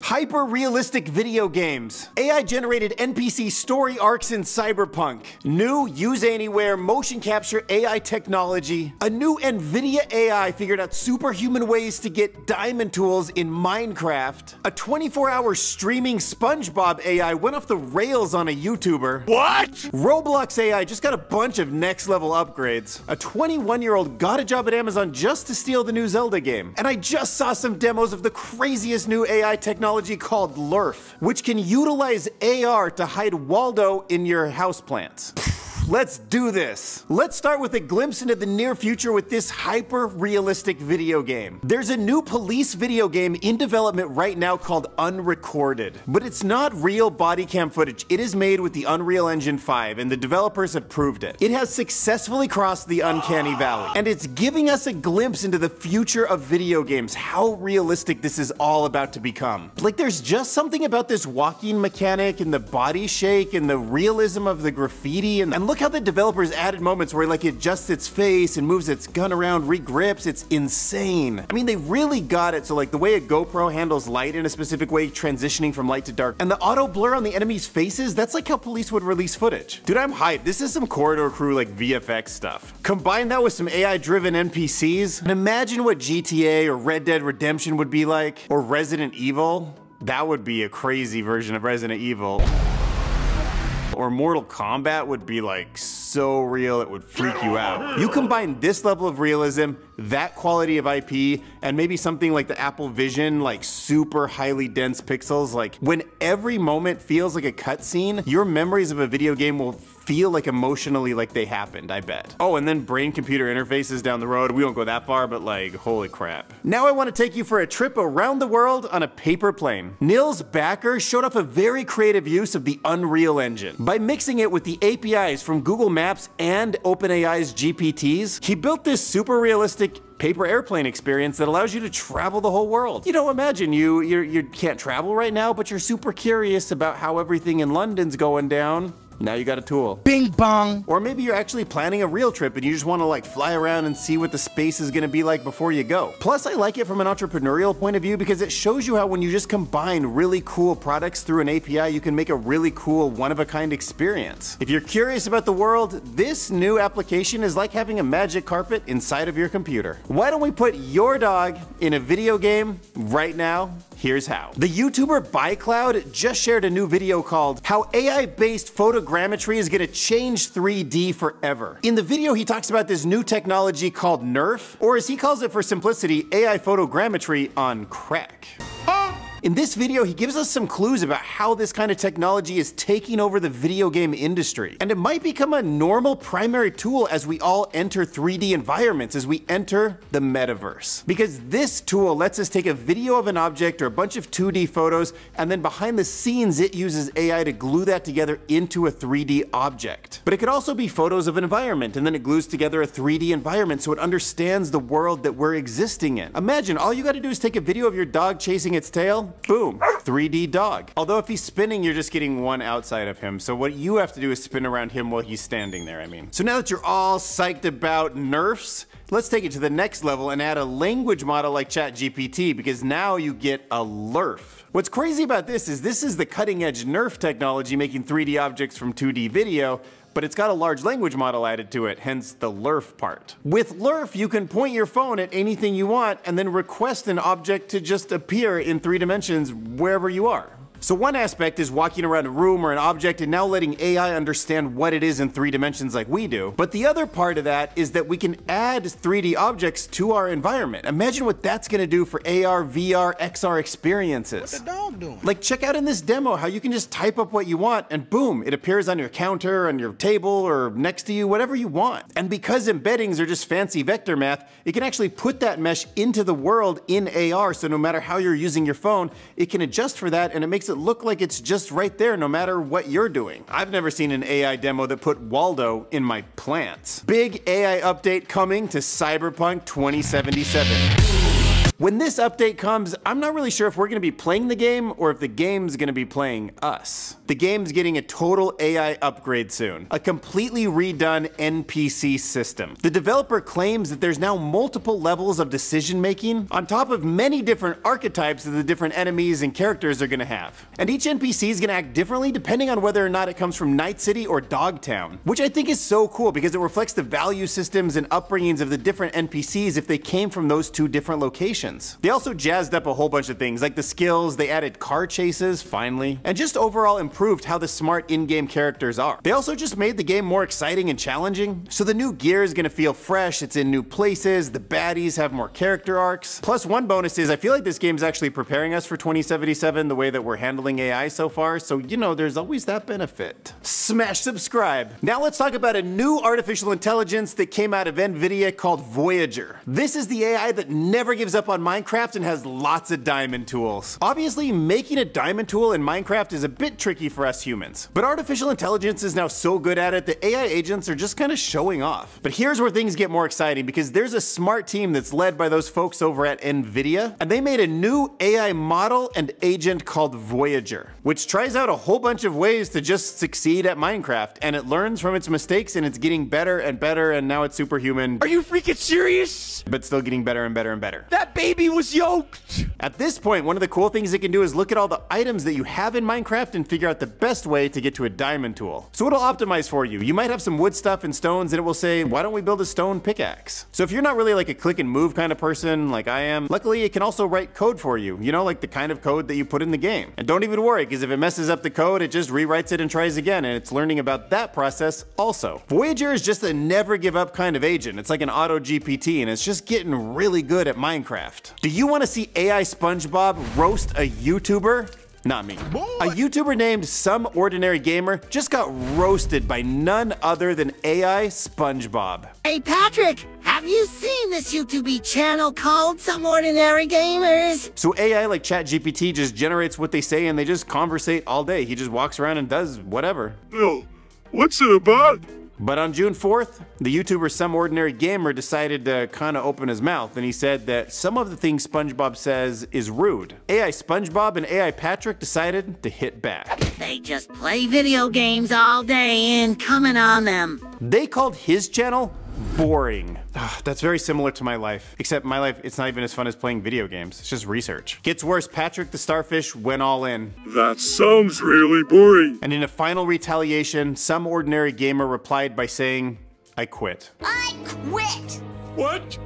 Hyper-realistic video games. AI-generated NPC story arcs in Cyberpunk. New use-anywhere motion capture AI technology. A new NVIDIA AI figured out superhuman ways to get diamond tools in Minecraft. A 24-hour streaming SpongeBob AI went off the rails on a YouTuber. What? Roblox AI just got a bunch of next-level upgrades. A 21-year-old got a job at Amazon just to steal the new Zelda game. And I just saw some demos of the craziest new AI technology called Nerf, which can utilize AR to hide Waldo in your houseplants. Let's do this. Let's start with a glimpse into the near future with this hyper-realistic video game. There's a new police video game in development right now called Unrecorded, but it's not real body cam footage. It is made with the Unreal Engine 5, and the developers have proved it. It has successfully crossed the uncanny valley, and it's giving us a glimpse into the future of video games, how realistic this is all about to become. Like, there's just something about this walking mechanic and the body shake and the realism of the graffiti, and look how the developers added moments where like it adjusts its face and moves its gun around, regrips. It's insane. I mean, they really got it. So like the way a GoPro handles light in a specific way, transitioning from light to dark, and the auto blur on the enemy's faces, that's like how police would release footage. Dude, I'm hyped. This is some Corridor Crew like VFX stuff. Combine that with some AI-driven NPCs, and imagine what GTA or Red Dead Redemption would be like, or Resident Evil. That would be a crazy version of Resident Evil. Or Mortal Kombat would be like so real it would freak you out. You combine this level of realism, that quality of IP, and maybe something like the Apple Vision, like super highly dense pixels, like when every moment feels like a cutscene, your memories of a video game will feel like emotionally like they happened, I bet. Oh, and then brain-computer interfaces down the road. We won't go that far, but like, holy crap. Now I want to take you for a trip around the world on a paper plane. Nils Backer showed off a very creative use of the Unreal Engine. By mixing it with the APIs from Google Maps and OpenAI's GPTs, he built this super realistic paper airplane experience that allows you to travel the whole world. You know, imagine you can't travel right now, but you're super curious about how everything in London's going down. Now you got a tool. Bing bong. Or maybe you're actually planning a real trip and you just want to like fly around and see what the space is going to be like before you go. Plus, I like it from an entrepreneurial point of view because it shows you how when you just combine really cool products through an API, you can make a really cool one-of-a-kind experience. If you're curious about the world, this new application is like having a magic carpet inside of your computer. Why don't we put your dog in a video game right now? Here's how. The YouTuber ByCloud just shared a new video called How AI-Based Photogrammetry is Gonna Change 3D Forever. In the video, he talks about this new technology called Nerf, or as he calls it for simplicity, AI Photogrammetry on crack. In this video, he gives us some clues about how this kind of technology is taking over the video game industry. And it might become a normal primary tool as we all enter 3D environments, as we enter the metaverse. Because this tool lets us take a video of an object or a bunch of 2D photos, and then behind the scenes, it uses AI to glue that together into a 3D object. But it could also be photos of an environment, and then it glues together a 3D environment so it understands the world that we're existing in. Imagine, all you gotta do is take a video of your dog chasing its tail. Boom, 3D dog. Although if he's spinning, you're just getting one outside of him. So what you have to do is spin around him while he's standing there, I mean. So now that you're all psyched about Nerfs, let's take it to the next level and add a language model like ChatGPT, because now you get a LERF. What's crazy about this is the cutting edge Nerf technology making 3D objects from 2D video, but it's got a large language model added to it, hence the LERF part. With LERF, you can point your phone at anything you want and then request an object to just appear in 3 dimensions wherever you are. So one aspect is walking around a room or an object and now letting AI understand what it is in 3 dimensions like we do. But the other part of that is that we can add 3D objects to our environment. Imagine what that's gonna do for AR, VR, XR experiences. What's the dog doing? Like, check out in this demo how you can just type up what you want and boom, it appears on your counter, on your table, or next to you, whatever you want. And because embeddings are just fancy vector math, it can actually put that mesh into the world in AR, so no matter how you're using your phone, it can adjust for that and it makes it look like it's just right there no matter what you're doing. I've never seen an AI demo that put Waldo in my plants. Big AI update coming to Cyberpunk 2077. When this update comes, I'm not really sure if we're gonna be playing the game or if the game's gonna be playing us. The game's getting a total AI upgrade soon. A completely redone NPC system. The developer claims that there's now multiple levels of decision making on top of many different archetypes that the different enemies and characters are gonna have. And each NPC is gonna act differently depending on whether or not it comes from Night City or Dogtown, which I think is so cool because it reflects the value systems and upbringings of the different NPCs if they came from those two different locations. They also jazzed up a whole bunch of things like the skills, they added car chases, finally, and just overall improved how the smart in-game characters are. They also just made the game more exciting and challenging, so the new gear is gonna feel fresh, it's in new places, the baddies have more character arcs. Plus one bonus is I feel like this game's actually preparing us for 2077 the way that we're handling AI so far, so you know there's always that benefit. Smash subscribe. Now let's talk about a new artificial intelligence that came out of NVIDIA called Voyager. This is the AI that never gives up on Minecraft and has lots of diamond tools. Obviously, making a diamond tool in Minecraft is a bit tricky for us humans, but artificial intelligence is now so good at it that AI agents are just kind of showing off. But here's where things get more exciting because there's a smart team that's led by those folks over at NVIDIA, and they made a new AI model and agent called Voyager, which tries out a whole bunch of ways to just succeed at Minecraft, and it learns from its mistakes and it's getting better and better, and now it's superhuman. Are you freaking serious? But still getting better and better and better. That baby was yoked! At this point, one of the cool things it can do is look at all the items that you have in Minecraft and figure out the best way to get to a diamond tool. So it'll optimize for you. You might have some wood stuff and stones and it will say, why don't we build a stone pickaxe? So if you're not really like a click and move kind of person like I am, luckily it can also write code for you. You know, like the kind of code that you put in the game. And don't even worry, because if it messes up the code, it just rewrites it and tries again, and it's learning about that process also. Voyager is just a never give up kind of agent. It's like an auto GPT and it's just getting really good at Minecraft. Do you want to see AI SpongeBob roast a YouTuber? Not me. A YouTuber named SomeOrdinaryGamer just got roasted by none other than AI SpongeBob. Hey Patrick, have you seen this YouTube channel called Some Ordinary Gamers? So AI like ChatGPT just generates what they say and they just conversate all day. He just walks around and does whatever. Bill, what's it about? But on June 4th, the YouTuber Some Ordinary Gamer decided to kind of open his mouth, and he said that some of the things SpongeBob says is rude. AI SpongeBob and AI Patrick decided to hit back. They just play video games all day and comment on them. They called his channel boring. That's very similar to my life, except my life, it's not even as fun as playing video games. It's just research. Gets worse, Patrick the Starfish went all in. That sounds really boring. And in a final retaliation, Some Ordinary Gamer replied by saying, I quit. I quit! What?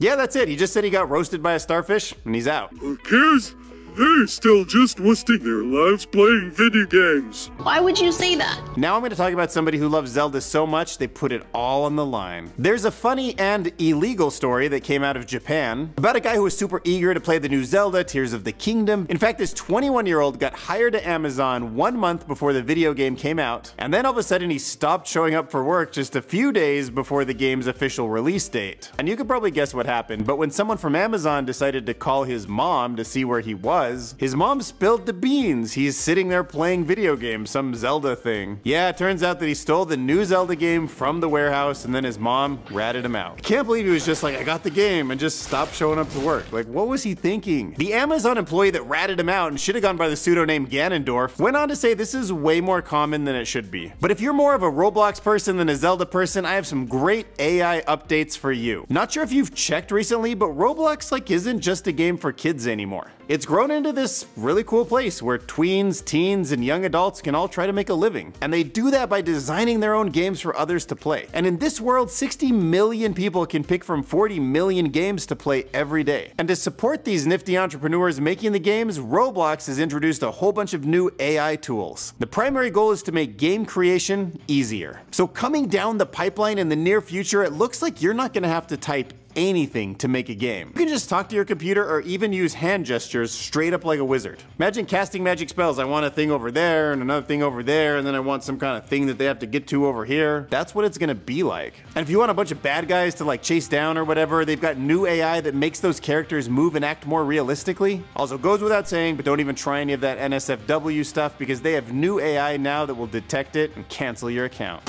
Yeah, that's it. He just said he got roasted by a starfish, and he's out. Who cares? They're still just wasting their lives playing video games. Why would you say that? Now I'm going to talk about somebody who loves Zelda so much they put it all on the line. There's a funny and illegal story that came out of Japan about a guy who was super eager to play the new Zelda, Tears of the Kingdom. In fact, this 21-year-old got hired at Amazon 1 month before the video game came out, and then all of a sudden he stopped showing up for work just a few days before the game's official release date. And you could probably guess what happened, but when someone from Amazon decided to call his mom to see where he was, his mom spilled the beans. He's sitting there playing video games, some Zelda thing. Yeah, it turns out that he stole the new Zelda game from the warehouse and then his mom ratted him out. I can't believe he was just like, I got the game, and just stopped showing up to work. Like, what was he thinking? The Amazon employee that ratted him out and should have gone by the pseudonym Ganondorf went on to say this is way more common than it should be. But if you're more of a Roblox person than a Zelda person, I have some great AI updates for you. Not sure if you've checked recently, but Roblox isn't just a game for kids anymore. It's grown into this really cool place where tweens, teens, and young adults can all try to make a living. And they do that by designing their own games for others to play. And in this world, 60 million people can pick from 40 million games to play every day. And to support these nifty entrepreneurs making the games, Roblox has introduced a whole bunch of new AI tools. The primary goal is to make game creation easier. So coming down the pipeline in the near future, it looks like you're not gonna have to type anything to make a game. You can just talk to your computer or even use hand gestures straight up like a wizard. Imagine casting magic spells. I want a thing over there and another thing over there, and then I want some kind of thing that they have to get to over here. That's what it's gonna be like. And if you want a bunch of bad guys to chase down or whatever, they've got new AI that makes those characters move and act more realistically. Also goes without saying, but don't even try any of that NSFW stuff because they have new AI now that will detect it and cancel your account.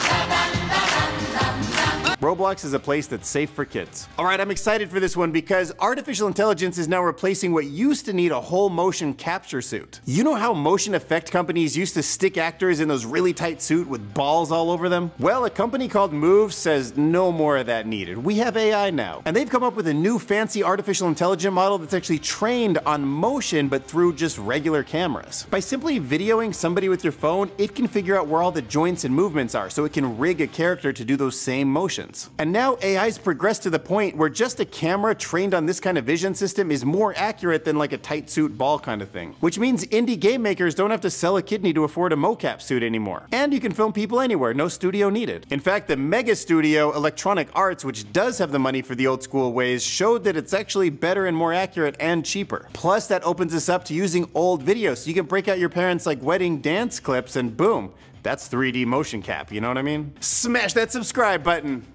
Roblox is a place that's safe for kids. Alright, I'm excited for this one because artificial intelligence is now replacing what used to need a whole motion capture suit. You know how motion effect companies used to stick actors in those really tight suits with balls all over them? Well, a company called Move says no more of that needed. We have AI now. And they've come up with a new fancy artificial intelligence model that's actually trained on motion but through just regular cameras. By simply videoing somebody with your phone, it can figure out where all the joints and movements are, so it can rig a character to do those same motions. And now AI's progressed to the point where just a camera trained on this kind of vision system is more accurate than like a tight suit ball kind of thing. Which means indie game makers don't have to sell a kidney to afford a mocap suit anymore. And you can film people anywhere, no studio needed. In fact, the mega studio Electronic Arts, which does have the money for the old school ways, showed that it's actually better and more accurate and cheaper. Plus, that opens us up to using old videos, so you can break out your parents' like wedding dance clips and boom, that's 3D motion cap, you know what I mean? Smash that subscribe button!